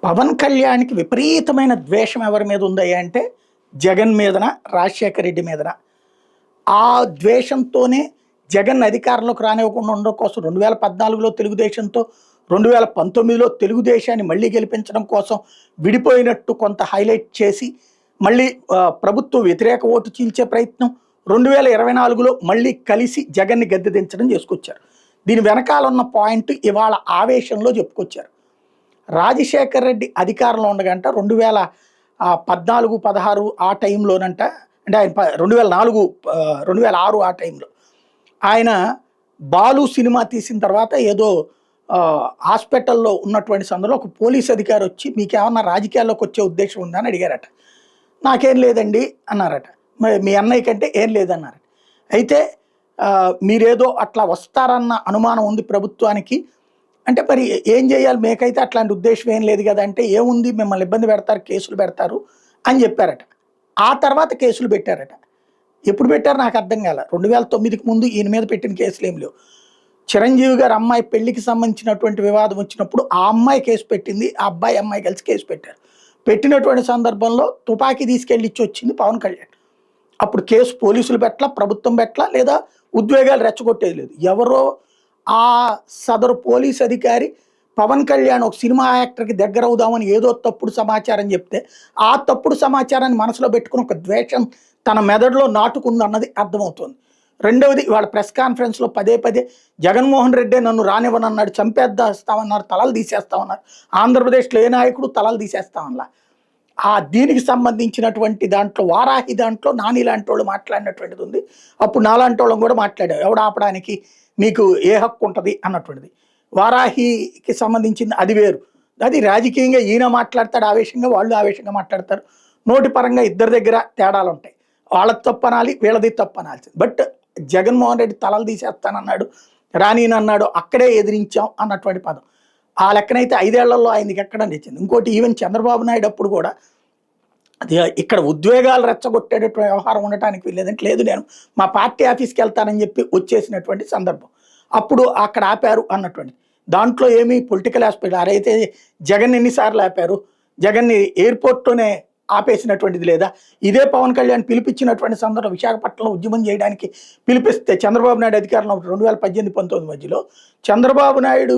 పవన్ కళ్యాణ్‌కి విపరీతమైన ద్వేషం ఎవరి మీద ఉందయ్యా అంటే, జగన్ మీదన, రాజశేఖర్ రెడ్డి మీదన. ఆ ద్వేషంతోనే జగన్ అధికారంలోకి రానివ్వకుండా ఉండడం కోసం 2014లో తెలుగుదేశంతో, 2019లో తెలుగుదేశాన్ని మళ్ళీ గెలిపించడం కోసం విడిపోయినట్టు కొంత హైలైట్ చేసి, మళ్ళీ ప్రభుత్వ వ్యతిరేక ఓటు చీల్చే ప్రయత్నం, 2024లో మళ్ళీ కలిసి జగన్‌ని గద్దె దించడం చేసుకొచ్చారు. దీని వెనకాల ఉన్న పాయింట్ ఇవాళ ఆవేశంలో చెప్పుకొచ్చారు. రాజశేఖర్ రెడ్డి అధికారంలో ఉండగంట 2014, 16 ఆ టైంలోనంట, అంటే ఆయన 2004, 2006 ఆ టైంలో ఆయన బాలు సినిమా తీసిన తర్వాత ఏదో హాస్పిటల్లో ఉన్నటువంటి సందర్భంలో ఒక పోలీస్ అధికారి వచ్చి మీకేమన్నా రాజకీయాల్లోకి వచ్చే ఉద్దేశం ఉందా అని అడిగారట. నాకేం లేదండి అన్నారట. మరి మీ అన్నయ్య కంటే ఏం లేదన్నారట. అయితే మీరేదో అట్లా వస్తారన్న అనుమానం ఉంది ప్రభుత్వానికి అంటే మరి ఏం చేయాలి, మేకైతే అట్లాంటి ఉద్దేశం ఏం లేదు కదా అంటే, ఏముంది మిమ్మల్ని ఇబ్బంది పెడతారు, కేసులు పెడతారు అని చెప్పారట. ఆ తర్వాత కేసులు పెట్టారట. ఎప్పుడు పెట్టారు నాకు అర్థం కాల. 2009కి ముందు ఈయన మీద పెట్టిన కేసులు ఏం లేవు. చిరంజీవి గారి అమ్మాయి పెళ్లికి సంబంధించినటువంటి వివాదం వచ్చినప్పుడు ఆ అమ్మాయి కేసు పెట్టింది, ఆ అబ్బాయి అమ్మాయి కలిసి కేసు పెట్టారు. పెట్టినటువంటి సందర్భంలో తుపాకీ తీసుకెళ్ళి ఇచ్చి వచ్చింది పవన్ కళ్యాణ్. అప్పుడు కేసు పోలీసులు పెట్టలా, ప్రభుత్వం పెట్టలా, లేదా ఉద్వేగాలు రెచ్చగొట్టేది లేదు. ఎవరో ఆ సదరు పోలీస్ అధికారి పవన్ కళ్యాణ్ ఒక సినిమా యాక్టర్కి దగ్గర అవుదామని ఏదో తప్పుడు సమాచారం చెప్తే, ఆ తప్పుడు సమాచారాన్ని మనసులో పెట్టుకుని ఒక ద్వేషం తన మెదడులో నాటుకుంది అన్నది అర్థమవుతుంది. రెండవది, వాళ్ళ ప్రెస్ కాన్ఫరెన్స్లో పదే పదే జగన్మోహన్ రెడ్డే నన్ను రానివ్వనన్నాడు, చంపేద్దాస్తామన్నారు, తలలు తీసేస్తామన్నారు. ఆంధ్రప్రదేశ్లో ఏ నాయకుడు తలలు తీసేస్తామన్నా. దీనికి సంబంధించినటువంటి దాంట్లో వారాహి దాంట్లో నాని లాంటి వాళ్ళు మాట్లాడినటువంటిది ఉంది. అప్పుడు నాలాంటి వాళ్ళం కూడా మాట్లాడాం, ఎవడు ఆపడానికి మీకు ఏ హక్కు ఉంటుంది అన్నటువంటిది. వారాహికి సంబంధించింది అది వేరు. అది రాజకీయంగా ఈయన మాట్లాడతాడు ఆవేశంగా, వాళ్ళు ఆవేశంగా మాట్లాడతారు. నోటి పరంగా ఇద్దరి దగ్గర తేడాలు ఉంటాయి. వాళ్ళది తప్పు అనాలి, వీళ్ళది తప్పు అనాల్సింది. బట్ జగన్మోహన్ రెడ్డి తలలు తీసేస్తానన్నాడు, రానినన్నాడు, అక్కడే ఎదిరించాం అన్నటువంటి పదం. ఆ లెక్కనైతే 5 ఏళ్లలో ఆయనకి ఎక్కడ నచ్చింది. ఇంకోటి, ఈవెన్ చంద్రబాబు నాయుడు అప్పుడు కూడా అది ఇక్కడ ఉద్వేగాలు రెచ్చగొట్టేటటువంటి వ్యవహారం ఉండటానికి వీల్లేదంటే, లేదు నేను మా పార్టీ ఆఫీస్కి వెళ్తానని చెప్పి వచ్చేసినటువంటి సందర్భం. అప్పుడు అక్కడ ఆపారు అన్నటువంటి దాంట్లో ఏమీ పొలిటికల్ ఆస్పెక్ట్. అరైతే జగన్ ఎన్నిసార్లు ఆపారు, జగన్ని ఎయిర్పోర్ట్లోనే ఆపేసినటువంటిది లేదా? ఇదే పవన్ కళ్యాణ్ పిలిపించినటువంటి సందర్భం విశాఖపట్నంలో ఉద్యమం చేయడానికి పిలిపిస్తే చంద్రబాబు నాయుడు అధికారంలో 2018-19 మధ్యలో చంద్రబాబు నాయుడు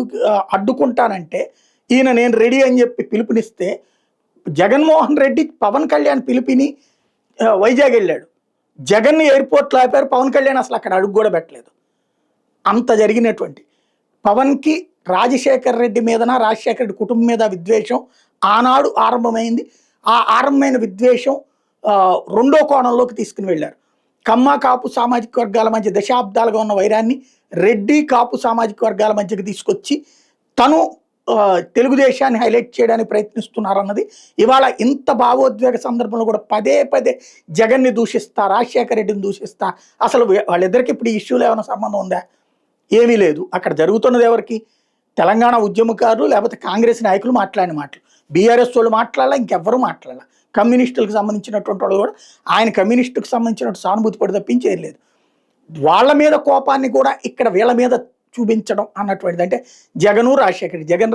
అడ్డుకుంటానంటే ఈయన నేను రెడీ అని చెప్పి పిలుపునిస్తే, జగన్మోహన్ రెడ్డి పవన్ కళ్యాణ్ పిలిపిని వైజాగ్ వెళ్ళాడు, జగన్ని ఎయిర్పోర్ట్లో ఆపారు, పవన్ కళ్యాణ్ అసలు అక్కడ అడుగు కూడా పెట్టలేదు. అంత జరిగినటువంటి పవన్కి రాజశేఖర్ రెడ్డి మీదన, రాజశేఖర రెడ్డి కుటుంబం మీద విద్వేషం ఆనాడు ఆరంభమైంది. ఆ ఆరంభమైన విద్వేషం రెండో కోణంలోకి తీసుకుని వెళ్ళారు. కమ్మ కాపు సామాజిక వర్గాల మధ్య దశాబ్దాలుగా ఉన్న వైరాన్ని రెడ్డి కాపు సామాజిక వర్గాల మధ్యకి తీసుకొచ్చి తను తెలుగుదేశాన్ని హైలైట్ చేయడానికి ప్రయత్నిస్తున్నారన్నది ఇవాళ ఇంత భావోద్వేగ సందర్భంలో కూడా పదే పదే జగన్ని దూషిస్తా, రాజశేఖర రెడ్డిని దూషిస్తా. అసలు వాళ్ళిద్దరికి ఇప్పుడు ఈ ఇష్యూలో ఏమైనా సంబంధం ఉందా? ఏమీ లేదు. అక్కడ జరుగుతున్నది ఎవరికి? తెలంగాణ ఉద్యమకారులు లేకపోతే కాంగ్రెస్ నాయకులు మాట్లాడిన మాటలు, బీఆర్ఎస్ వాళ్ళు మాట్లాడాలా, ఇంకెవ్వరూ మాట్లాడాల. కమ్యూనిస్టులకు సంబంధించినటువంటి వాళ్ళు కూడా ఆయన కమ్యూనిస్టుకు సంబంధించినటువంటి సానుభూతి పడి తప్పించేది లేదు. వాళ్ళ మీద కోపాన్ని కూడా ఇక్కడ వీళ్ళ మీద చూపించడం అన్నటువంటిది. అంటే జగన్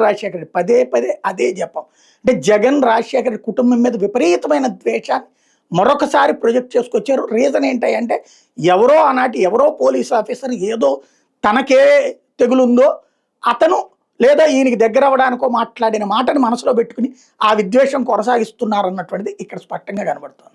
రాజశేఖర్ పదే పదే అదే జపం. అంటే జగన్ రాజశేఖర్ కుటుంబం మీద విపరీతమైన ద్వేషాన్ని మరొకసారి ప్రొజెక్ట్ చేసుకొచ్చారు. రీజన్ ఏంటంటే, ఎవరో పోలీస్ ఆఫీసర్ ఏదో తనకే తెగులుందో అతను లేదా ఈయనకి దగ్గర అవ్వడానికో మాట్లాడిన మాటని మనసులో పెట్టుకుని ఆ విద్వేషం కొనసాగిస్తున్నారన్నటువంటిది ఇక్కడ స్పష్టంగా కనబడుతుంది.